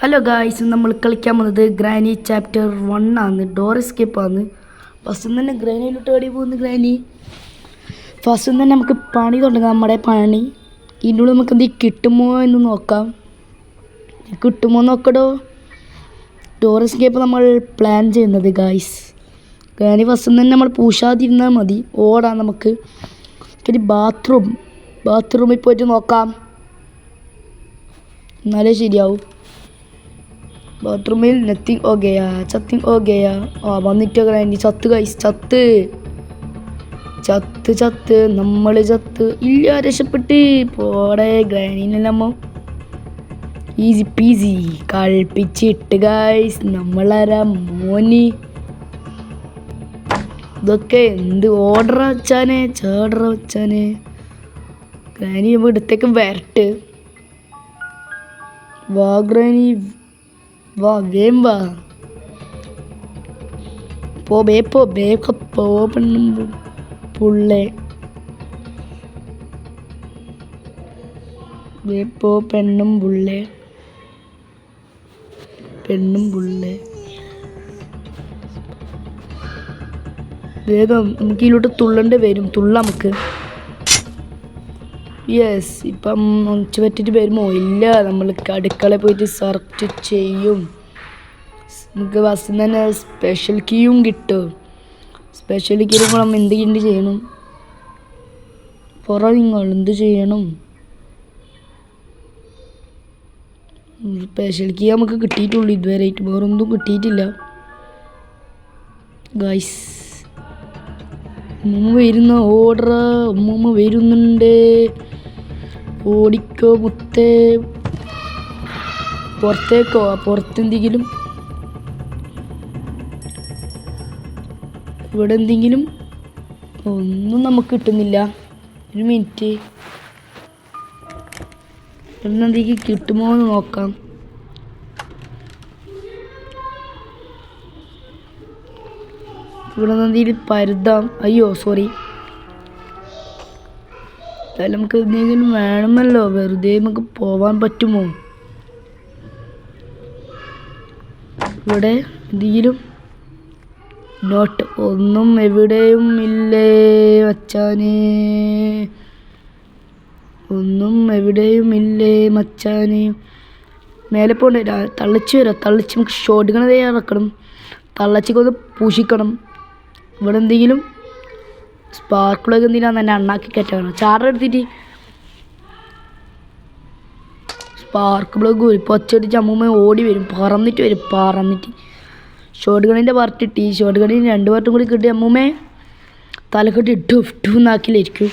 Hello guys, നമ്മൾ കളിക്കാൻ പോകുന്നത് ഗ്രാനി ചാപ്റ്റർ 1 ആണ്. ഡോർ എസ്കേപ്പ് ആണ്. ഫസ്റ്റ് തന്നെ ഗ്രാനിയിലോട്ട് ഓടി പോകുന്നു. ഗ്രാനി ഫസ്റ്റ് തന്നെ നമുക്ക് പണി തുടങ്ങാം. നമ്മുടെ പണി ഇതിനുള്ളിൽ നമുക്ക് എന്തെങ്കിലും കിട്ടുമോ എന്ന് നോക്കാം. കിട്ടുമോ നോക്കടോ. ഡോർ എസ്കേപ്പ് നമ്മൾ പ്ലാൻ ചെയ്യുന്നത് ഗായ്സ്. ഗ്രാനി ഫസ്റ്റ് തന്നെ നമ്മൾ പൂശാതിരുന്നാൽ മതി. ഓടാം നമുക്ക്. ഒരു ബാത്റൂമിൽ പോയിട്ട് നോക്കാം, എന്നാലേ ശരിയാവും. ബാത്റൂമിൽ നത്തിങ് ഓ ഗയാ വന്നിട്ട് ഗ്രാനി ചത്ത് ഗൈസ്. ചത്ത് നമ്മൾ ചത്ത്. ഇല്ല, രക്ഷപ്പെട്ട് പോടെ. ഗ്രാനിനെല്ലാം ഈസി പീസി കളിപ്പിച്ചിട്ട് ഗൈസ്. നമ്മളാരാ മോനി. ഇതൊക്കെ എന്ത് ഓർഡർ വെച്ചാനെ, ചേർഡർ വെച്ചാനെ. ഗ്രാനി ഇവിടത്തേക്ക് വരട്ട്. വാ ഗ്രാനി, വാ വേം വാ. പോ പെണ്ണും പുള്ളേ. പോ പെണ്ണും പുള്ളേ. വേഗം നമുക്ക് ഇതിലോട്ട് തുള്ളേണ്ടി വരും. തുള്ളാം നമുക്ക്. യെസ്, ഇപ്പം ഒച്ച പറ്റിയിട്ട് വരുമോ? ഇല്ല, നമ്മൾ അടുക്കളയിൽ പോയിട്ട് സെർച്ച് ചെയ്യും. നമുക്ക് ഫസ്റ്റ് തന്നെ സ്പെഷ്യൽ കീയും കിട്ടും. സ്പെഷ്യൽ കീ നമ്മൾ എന്ത് ചെയ്യണം? നിങ്ങൾ എന്ത് ചെയ്യണം? സ്പെഷ്യൽ കീ നമുക്ക് കിട്ടിയിട്ടുള്ളൂ ഇതുവരെ. വേറൊന്നും കിട്ടിയിട്ടില്ല ഗൈസ്. ഉമ്മ വരുന്നുണ്ട്. ഓടിക്കോ മുത്തേ. പുറത്തേക്കോ? പുറത്തെന്തെങ്കിലും ഇവിടെ എന്തെങ്കിലും ഒന്നും നമുക്ക് കിട്ടുന്നില്ല. ഒരു മിനിറ്റ്, എന്തെങ്കിലും കിട്ടുമോ എന്ന് നോക്കാം. ഇവിടെ എന്തെങ്കിലും പരുതാം. അയ്യോ സോറി. എന്തായാലും നമുക്ക് എന്തെങ്കിലും വേണമല്ലോ. വെറുതെ നമുക്ക് പോവാൻ പറ്റുമോ? ഇവിടെ എന്തെങ്കിലും നോട്ട് ഒന്നും എവിടെയും ഇല്ലേ മച്ചാനെ. മേലെ പോണ്ടേ. തള്ളച്ച് നമുക്ക് ഷോട്ട് ഗൺ തയ്യാറാക്കണം. തള്ളച്ചിക്കൊന്ന് പൂശിക്കണം. ഇവിടെ എന്തെങ്കിലും സ്പാർക്കിളൊക്കെ എന്തിനാന്ന് തന്നെ അണ്ണാക്കി കയറ്റണം. ചാർജർ എടുത്തിട്ട് സ്പാർക്ക് പ്ലഗ് ഇപ്പോൾ ഒച്ചടിച്ച് അമ്മൂമ്മ ഓടി വരും. പറന്നിട്ട് ഷോട്ട് ഗണിൻ്റെ പാർട്ട് കിട്ടി. ഷോട്ട് ഗണിന് 2 പാർട്ടും കൂടി കിട്ടി. അമ്മൂമ്മേ തലക്കെട്ടി ടൂന്നാക്കിലായിരിക്കും.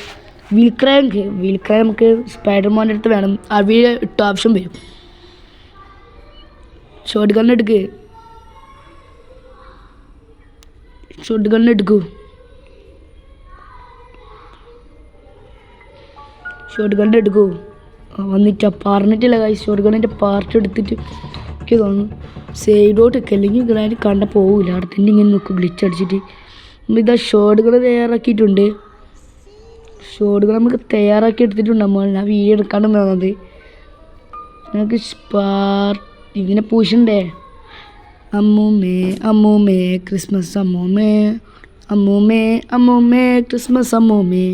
വീൽക്രൈ നമുക്ക് സ്പൈഡർമാൻ്റെ അടുത്ത് വേണം. അവിടെ ഇട്ട് ആവശ്യം വരും. ഷോട്ട് ഗൺ എടുക്കൂ. വന്നിട്ട് പറഞ്ഞിട്ടില്ല കാര്യം. ഷോട്ട് ഗണ്ണിൻ്റെ പാർട്ട് എടുത്തിട്ട് എനിക്ക് തോന്നുന്നു സൈഡോട്ടൊക്കെ, അല്ലെങ്കിൽ ഗ്രാനി കണ്ട പോകില്ല. അവിടെ തന്നെ ഇങ്ങനെ നോക്കും ഗ്ലിച്ചടിച്ചിട്ട്. ഇതാ ഷോട്ട് ഗൺ തയ്യാറാക്കിയിട്ടുണ്ട്. ഷോട്ട് ഗൺ നമുക്ക് തയ്യാറാക്കി എടുത്തിട്ടുണ്ട്. ഞാൻ വീഡിയോ എടുക്കാണ്ട് വന്നത്. നമുക്ക് ഇങ്ങനെ പൂശണ്ടേ. അമ്മൂമ്മേ ക്രിസ്മസ് അമ്മൂമ്മേ ക്രിസ്മസ് അമ്മൂമ്മേ.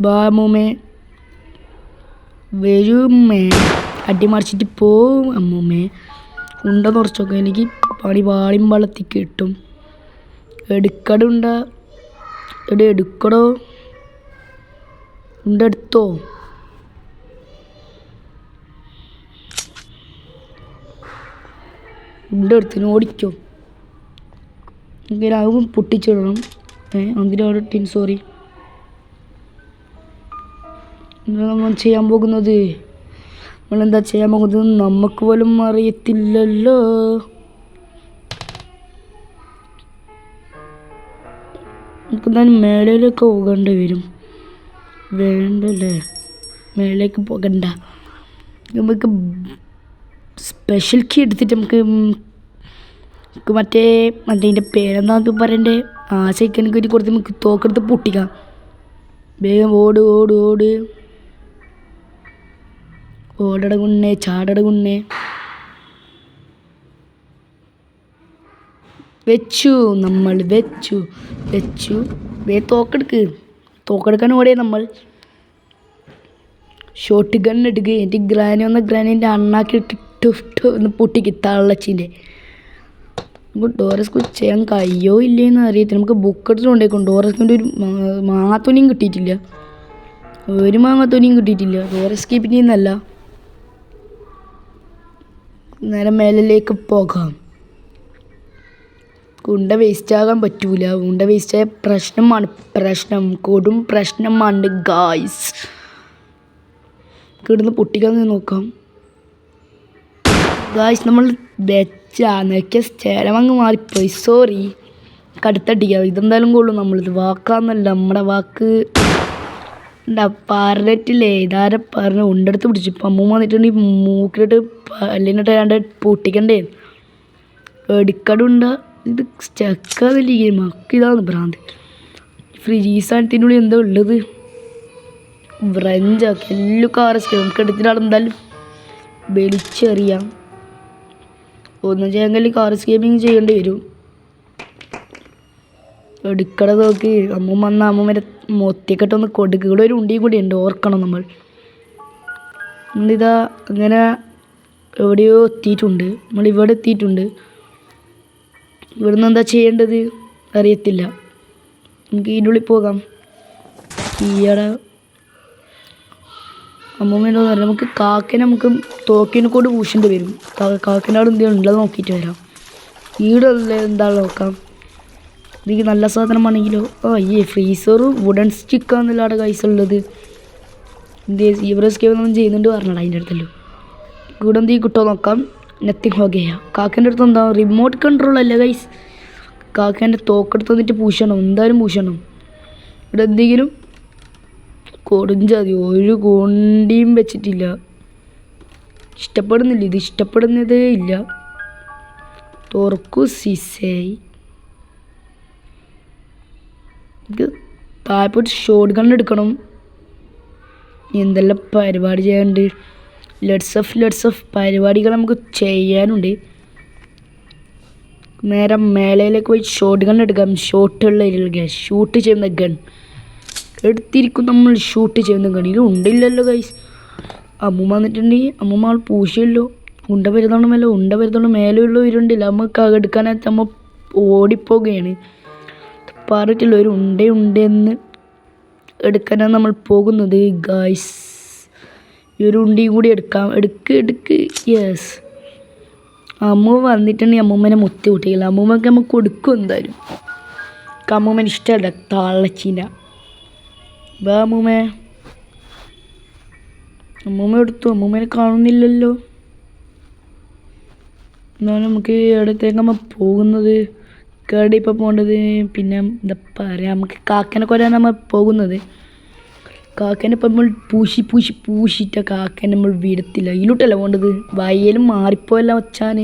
ബാ അമ്മൂമ്മേ, വരുമ്മേ. അടിമറിച്ചിട്ട് പോവും അമ്മൂമ്മേ. ഉണ്ട തുറച്ചൊക്കെ എനിക്ക് പാളിയും വളർത്തി കിട്ടും. എടുക്കടോ. ഉണ്ടെടുത്തോ. ഉണ്ടെടുത്തിന് ഓടിക്കോ. ആവും പൊട്ടിച്ചിടണം. അതിനോട് സോറി. നമ്മൾ ചെയ്യാൻ പോകുന്നത് നമുക്ക് പോലും അറിയത്തില്ലല്ലോ. നമുക്ക് എന്തായാലും മേളയിലേക്ക് പോകേണ്ടി വരും. വേണ്ടല്ലേ, മേലേക്ക് പോകണ്ട. നമുക്ക് സ്പെഷ്യൽ കീ എടുത്തിട്ട് നമുക്ക് മറ്റേ അതിൻ്റെ പേരെന്താ പറയണ്ടേ, ആ സെക്കൻഡ് കയറ്റി കൊടുത്ത് നമുക്ക് തോക്കെടുത്ത് പൊട്ടിക്കാം. വേഗം ഓട് ഓട് ഓട്. ഓടട കുണ്ണേ ചാടട കുണ്ണേ. വെച്ചു നമ്മൾ വെച്ചു. തോക്കെടുക്കാൻ ഓടിയ നമ്മൾ. ഷോട്ട് ഗൺ എടുക്കുക. എനിക്ക് ഗ്രാനീൻ്റെ അണ്ണാക്കി ഇട്ടിട്ട് ഒന്ന് പൊട്ടിക്ക് തള്ളച്ചിൻ്റെ. നമുക്ക് ഡോറസ്കു ചെയ്യാൻ കഴിയോ ഇല്ലേന്ന് അറിയത്തില്ല. നമുക്ക് ബുക്ക് എടുത്തിട്ട് കൊണ്ടേക്കും. ഡോറസ്കിൻ്റെ ഒരു മാങ്ങാത്തോനിയും കിട്ടിയിട്ടില്ല. ഡോറസ്കി പിന്നെ എന്നല്ല. നേരെ മേലിലേക്ക് പോകാം. ഉണ്ട വേസ്റ്റ് ആകാൻ പറ്റൂല. ഉണ്ട വേസ്റ്റ് ആയ കൊടും പ്രശ്നമാണ് ഗായ്സ്. കിടന്ന് പൊട്ടിക്കാൻ നോക്കാം ഗായ്സ്. നമ്മൾ വെച്ചാന്നൊക്കെ സ്ഥലം അങ്ങ് മാറിപ്പോയി. സോറി. കടുത്തടിക്കാം. ഇതെന്തായാലും കൊള്ളും. നമ്മളിത് വാക്കാന്നല്ല നമ്മുടെ വാക്ക്. പറഞ്ഞിട്ടില്ലേ ഇതാരെ പറഞ്ഞ് ഉണ്ടെടുത്ത് പിടിച്ചു. ഇപ്പം അമ്മൂമ്മ വന്നിട്ടുണ്ടെങ്കിൽ മൂക്കിലിട്ട് പല്ലിനിട്ട് രണ്ട് പൊട്ടിക്കണ്ടേ. എടുക്കടുണ്ട. ഇത് സ്റ്റക്കാതില്ല മക്കിതാണ് ഭ്രാന്ത്. ഫ്രീസാനത്തിനുള്ളിൽ എന്താ ഉള്ളത്? ഫ്രഞ്ചൊക്കെ എല്ലാം കാറസ് നമുക്ക് എടുത്തിട്ട് എന്തായാലും വലിച്ചെറിയാം. ഒന്നും ചെയ്യാൻ കാറസ് ഗെയിമിങ് ചെയ്യേണ്ടി വരും. എടുക്കട നോക്കി. അമ്മൂമ്മ വന്ന അമ്മൂമ്മേൻ്റെ മൊത്തിക്കെട്ടൊന്ന് കൊടുക്കുക. ഇവിടെ ഒരു ഉണ്ടിയും കൂടി ഉണ്ട്, ഓർക്കണം നമ്മൾ. നമ്മളിതാ അങ്ങനെ എവിടെയോ എത്തിയിട്ടുണ്ട്. നമ്മളിവിടെ എത്തിയിട്ടുണ്ട്. ഇവിടുന്ന് എന്താ ചെയ്യേണ്ടത് അറിയത്തില്ല. നമുക്ക് ഇതിൻ്റെ ഉള്ളിൽ പോകാം. ഈയടെ അമ്മൂമ്മേൻ്റെ പറയാം. നമുക്ക് കാക്കനെ തോക്കിനെ കൊണ്ട് പൂശേണ്ടി വരും. കാക്കൻ്റെ അവിടെ എന്തെങ്കിലും ഉള്ളത് നോക്കിയിട്ട് വരാം. ഈടെ എന്താണ് നോക്കാം. ഇതിക്ക് നല്ല സാധനമാണെങ്കിലോ. ഫ്രീസറും വുഡൻ സ്റ്റിക്കാന്നല്ല അവിടെ കൈസുള്ളത്. ഇവരൊക്കെ ഒന്നും ചെയ്യുന്നുണ്ട് പറഞ്ഞടാ അതിൻ്റെ അടുത്തല്ലോ. ഇവിടെ എന്തെങ്കിലും കിട്ടുമോ നോക്കാം. നത്തിങ് ഹോഗയാ. കാക്കേൻ്റെ അടുത്ത് എന്താ റിമോട്ട് കൺട്രോൾ അല്ലേ ഗൈസ്. കാക്കേൻ്റെ തോക്കെടുത്ത് വന്നിട്ട് പൂശണം. എന്തായാലും പൂശണം. ഇവിടെ എന്തെങ്കിലും കൊടുഞ്ചാതി ഒരു കൊണ്ടിയും വെച്ചിട്ടില്ല. ഇത് ഇഷ്ടപ്പെടുന്നതേ ഇല്ല. തുറക്കു സിസേ. ഇത് താഴെപ്പോയിട്ട് ഷോട്ട് ഗൺ എടുക്കണം. എന്തെല്ലാം പരിപാടി ചെയ്യാനുണ്ട്. ലെറ്റ്സ് ഓഫ് പരിപാടികൾ നമുക്ക് ചെയ്യാനുണ്ട്. നേരെ മേളയിലേക്ക് പോയി ഷോട്ട് ഗൺ എടുക്കാം. ഷൂട്ട് ചെയ്യുന്ന ഗൺ എടുത്തിരിക്കും. നമ്മൾ ഷൂട്ട് ചെയ്യുന്ന ഗൺ ഇത് ഉണ്ടില്ലല്ലോ ഗൈസ്. അമ്മൂമ്മ വന്നിട്ടുണ്ടെങ്കിൽ അമ്മൂമ്മ പൂശിയല്ലോ. ഉണ്ട വരുന്നോണ്ട് മേലെയുള്ള ഇരുണ്ടില്ല. നമുക്ക് എടുക്കാനായിട്ട് നമ്മൾ ഓടിപ്പോകുകയാണ്. പറഞ്ഞിട്ടില്ല ഒരു ഉണ്ടെന്ന് എടുക്കാനാണ് നമ്മൾ പോകുന്നത് ഗൈസ്. ഈ ഒരു ഉണ്ടിയും കൂടി എടുക്കാം. എടുക്ക്. യെസ്. അമ്മൂമ്മ വന്നിട്ടുണ്ടെങ്കിൽ അമ്മൂമ്മേനെ മുത്തി കൂട്ടിയില്ല. അമ്മൂമ്മക്ക് നമുക്ക് കൊടുക്കും എന്തായാലും. അമ്മൂമ്മേനെ ഇഷ്ടമല്ല താളച്ചീന. വാ അമ്മൂമ്മ എടുത്തു. അമ്മൂമ്മേനെ കാണുന്നില്ലല്ലോ. എന്നാലും നമുക്ക് എവിടത്തേക്ക് നമ്മൾ പോകുന്നത്? കേടി ഇപ്പോൾ പോകേണ്ടത്. പിന്നെ എന്താ പറയുക, നമുക്ക് കാക്കനെ കൊല്ലാൻ നമ്മൾ പോകുന്നത്. കാക്കനെ ഇപ്പം നമ്മൾ പൂശിയിട്ട കാക്കനെ നമ്മൾ വിടത്തില്ല. ഇതിലോട്ടല്ല പോകേണ്ടത്. വയലും മാറിപ്പോയല്ല വച്ചാൻ.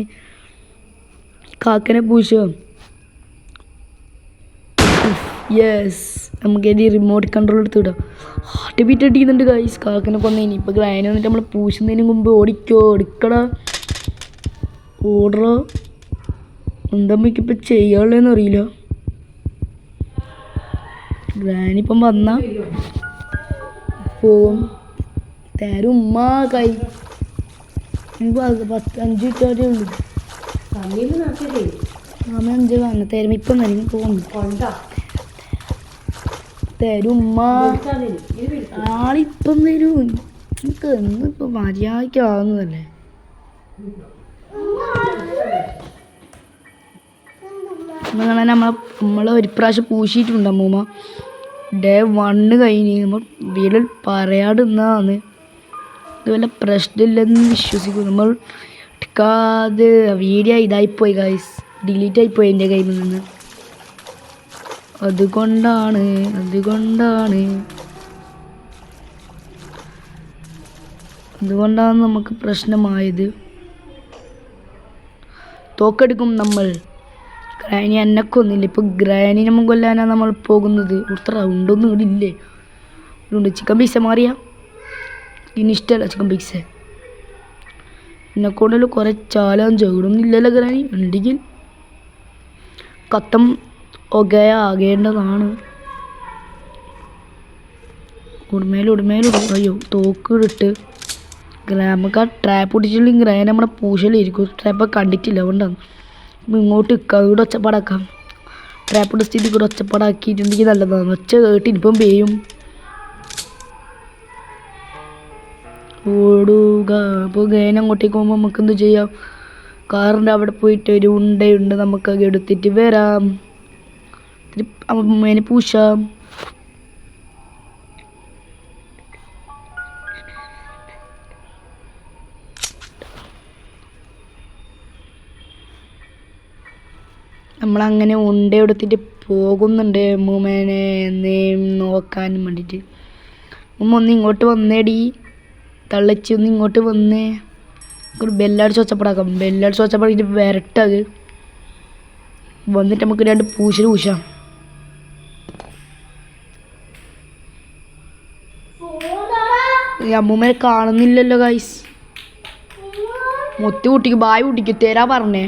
കാക്കനെ പൂശോ. യെസ്. നമുക്ക് ഇനി റിമോട്ട് കൺട്രോൾ എടുത്ത് വിടാം. ഹാർട്ട് ബീറ്റ് അടിക്കുന്നുണ്ട് ഗൈസ്. കാക്കനെ കൊന്നതിന് ഇപ്പോൾ ഗ്രാനി വന്നിട്ട് നമ്മൾ പൂശുന്നതിന് മുമ്പ് എടുക്കടാ. ഓടറോ. എന്താ നമുക്കിപ്പോൾ ചെയ്യാനുള്ളതെന്ന് അറിയില്ല. ഗ്രാനി ഇപ്പം വന്ന പോവും. തരും ഉമ്മ കൈ. എനിക്ക് 5 മിനിറ്റ് ഉള്ളൂ. സമയം 5 കാണും. തരും ഇപ്പം തന്നെ പോകുന്നു. തരും ഉമ്മ. ആളിപ്പം തരും. എനിക്ക് എന്നിപ്പോൾ മര്യാദയ്ക്കാവുന്നതല്ലേ. അങ്ങനെ നമ്മളെ ഒരു പ്രാവശ്യം പൂശിയിട്ടുണ്ട് അമ്മൂമ്മ. ഡേ 1 കഴിഞ്ഞ് നമ്മൾ വീട്ടിൽ പറയാടുന്നതാണ്. ഇതുപോലെ പ്രശ്നമില്ലെന്ന് വിശ്വസിക്കുന്നു. നമ്മൾ എടുക്കാതെ വീഡിയോ ഇതായിപ്പോയി ഗൈസ്. ഡിലീറ്റ് ആയിപ്പോയി എൻ്റെ കയ്യിൽ നിന്ന്. അതുകൊണ്ടാണ് നമുക്ക് പ്രശ്നമായത്. തോക്കെടുക്കും നമ്മൾ. ഗ്രാനി എന്നെ കൊന്നില്ല. ഇപ്പോൾ ഗ്രാനി നമ്മൾ കൊല്ലാനാണ് നമ്മൾ പോകുന്നത്. ഇവിടുത്തെ റൗണ്ടൊന്നും ഇവിടെ ഇല്ലേ. ഇതുണ്ട് ചിക്കൻ പീസ മാറിയ ഇനി ഇഷ്ടമല്ല ചിക്കൻ പീസ. എന്നെക്കൊണ്ടല്ലോ കുറേ ചാലാൻ ചേടൊന്നും ഇല്ലല്ലോ ഗ്രാനി. ഉണ്ടെങ്കിൽ കത്തം ആകേണ്ടതാണ്. ഉടമേലും അയ്യോ തോക്കിട്ട് നമുക്ക് ആ ട്രാപ്പ് പിടിച്ചില്ലെങ്കിൽ ഗ്രാൻ നമ്മുടെ പൂശലിരിക്കും. ട്രാപ്പ് കണ്ടിട്ടില്ല അതുകൊണ്ടാണ് ഇങ്ങോട്ട് നിൽക്കാം. ഇവിടെ ഒച്ചപ്പാടാക്കാം. ട്രാപ്പ് ഇട്ട സ്ഥിതി കൂടെ ഒച്ചപ്പാടാക്കിയിട്ടുണ്ടെങ്കിൽ നല്ലതാണ്. ഒച്ച കേട്ട് ഇനിയിപ്പം പേയും ഓടുക. അപ്പോൾ ഗ്രാൻ അങ്ങോട്ടേക്ക് പോകുമ്പോൾ നമുക്ക് എന്ത് ചെയ്യാം? കാറിൻ്റെ അവിടെ പോയിട്ട് ഒരു ഉണ്ടയുണ്ട്, നമുക്കത് എടുത്തിട്ട് വരാം. അമ്മേനെ പൂശാം. നമ്മളങ്ങനെ ഉണ്ട എടുത്തിട്ട് പോകുന്നുണ്ട് അമ്മൂമ്മേനെ നോക്കാനും വേണ്ടിയിട്ട്. അമ്മ ഒന്ന് ഇങ്ങോട്ട് വന്നേടി, തള്ളച്ചി ഒന്ന് ഇങ്ങോട്ട് വന്നേ. ഒരു ബെല്ലടിച്ച് ഒച്ചപ്പാടാക്കാം. ബെല്ലടിച്ച് ഒച്ചപ്പാടിട്ട് വരട്ടത് വന്നിട്ട് നമുക്ക് 2 പൂശൽ പൂശാം. ഈ അമ്മൂമ്മേനെ കാണുന്നില്ലല്ലോ ഗൈസ്. മുത്തി കുട്ടിക്ക് ബായ് കുട്ടിക്ക് തരാ പറഞ്ഞേ.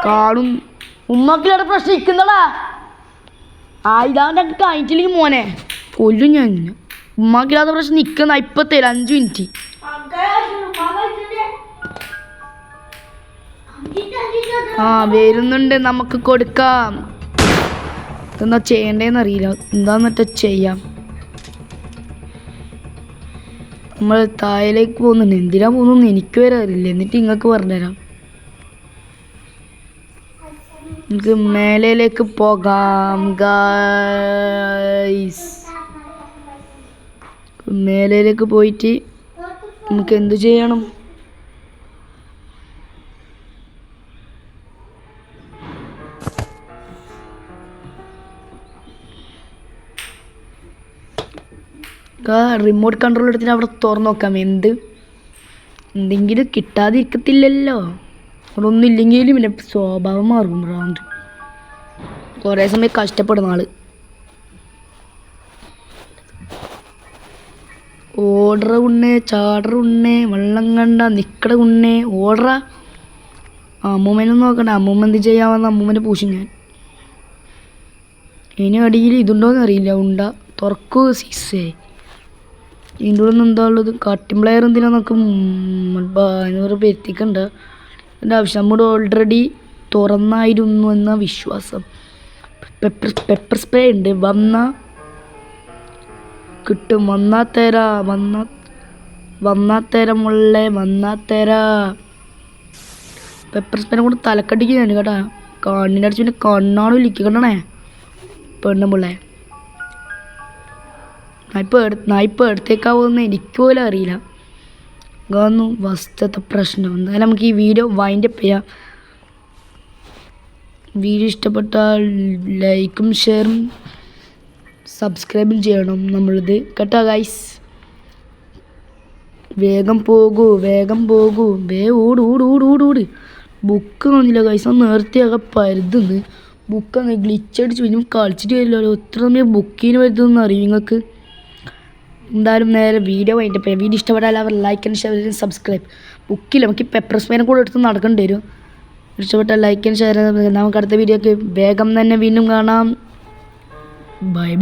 കാണും. ഉമ്മക്കിലൂടെ പ്രശ്നം ഇരിക്കുന്നടാ. ഇതാണ്ട് കഴിഞ്ഞിട്ടില്ലെങ്കിൽ മോനെ കൊല്ലും ഞാൻ. ഉമ്മക്കില്ലാത്ത പ്രശ്നം നിൽക്കുന്ന ഇപ്പം തരാം. 5 മിനിറ്റ്. വരുന്നുണ്ട്, നമുക്ക് കൊടുക്കാം. എന്താ ചെയ്യണ്ടേന്ന് അറിയില്ല. എന്താന്നിട്ട് ചെയ്യാം. നമ്മൾ താഴേക്ക് പോകുന്നുണ്ട്. എന്തിനാ പോകുന്നു എനിക്ക് വരെ അറിയില്ല. എന്നിട്ട് നിങ്ങൾക്ക് പറഞ്ഞുതരാം. നമുക്ക് മേലേക്ക് പോകാം ഗൈസ്. മേലേക്ക് പോയിട്ട് നമുക്ക് എന്ത് ചെയ്യണം? റിമോട്ട് കൺട്രോൾ എടുത്തിട്ട് അവിടെ തുറന്നു നോക്കാം. എന്തെങ്കിലും കിട്ടാതിരിക്കത്തില്ലല്ലോ. അവിടെ ഒന്നും ഇല്ലെങ്കിലും പിന്നെ സ്വഭാവം മാറും. റാണ്ട് കുറേ സമയം കഷ്ടപ്പെടുന്ന ആള്. ഓർഡർ ഉണ്ണേ, ചാടർ ഉണ്ണേ, വെള്ളം കണ്ട നിക്കട ഉണ്ണേ, ഓർഡറ. അമ്മൂമ്മേനൊന്നും നോക്കണ്ട. അമ്മൂമ്മ എന്ത് ചെയ്യാമെന്ന് അമ്മൂമ്മേനെ പൂശും ഞാൻ. ഇനി അടിയിൽ ഇതുണ്ടോയെന്ന് അറിയില്ല. ഉണ്ട തുറക്കൂ സീസേ. ഇതിൻ്റെ ഉള്ളിൽ നിന്ന് എന്താ ഉള്ളത്? കട്ടിംഗ് പ്ലെയർ എന്തിനാ നമുക്ക് വരുത്തിക്കണ്ട. എൻ്റെ ആവശ്യം നമ്മുടെ ഓൾറെഡി തുറന്നായിരുന്നു എന്ന വിശ്വാസം. പെപ്പർ സ്പ്രേ ഉണ്ട്. കിട്ടും. വന്നാത്തേര പെപ്പർ സ്പ്രേ കൊണ്ട് തലക്കടിക്കുന്നുണ്ട് കേട്ടാ. കണ്ണിൻ്റെ അടിച്ച് പിന്നെ കണ്ണാണ് വിളിക്കണേ പെണ്ണുമ്പിള്ളേ. നായിപ്പോൾ എടുത്തേക്കാവുന്ന എനിക്ക് പോലും അറിയില്ല. ഇതൊന്നും വസ്തുത്തെ പ്രശ്നം. എന്തായാലും നമുക്ക് ഈ വീഡിയോ വൈൻഡപ്പ് ചെയ്യാം. വീഡിയോ ഇഷ്ടപ്പെട്ടാൽ ലൈക്കും ഷെയറും സബ്സ്ക്രൈബും ചെയ്യണം നമ്മളിത് കേട്ടോ ഗൈസ്. വേഗം പോകൂ. ഓട്. ബുക്ക് കാണില്ല ഗൈസ്. ആ നേരത്തെയൊക്കെ പരുതുന്ന് ബുക്ക് അങ്ങ് ഗ്ലിച്ചടിച്ച് പിന്നെ കളിച്ചിട്ട് വരില്ലല്ലോ. എത്ര സമയം ബുക്കിന് വരുന്നതെന്ന് അറിയും നിങ്ങൾക്ക്. എന്തായാലും നേരെ വീഡിയോ വൈൻഡപ്പ് ചെയ്യാം. വീഡിയോ ഇഷ്ടപ്പെട്ടാൽ അവർ like and share and subscribe. ബുക്കില്ല, നമുക്ക് പെപ്പർ സ്പ്രേനെ കൂടെ എടുത്ത് നടക്കേണ്ടി വരും. ഇഷ്ടപ്പെട്ടാൽ ലൈക്ക് ആൻഡ് ഷെയർ. നമുക്ക് അടുത്ത വീഡിയോക്ക് വേഗം തന്നെ വീണ്ടും കാണാം. ബൈ.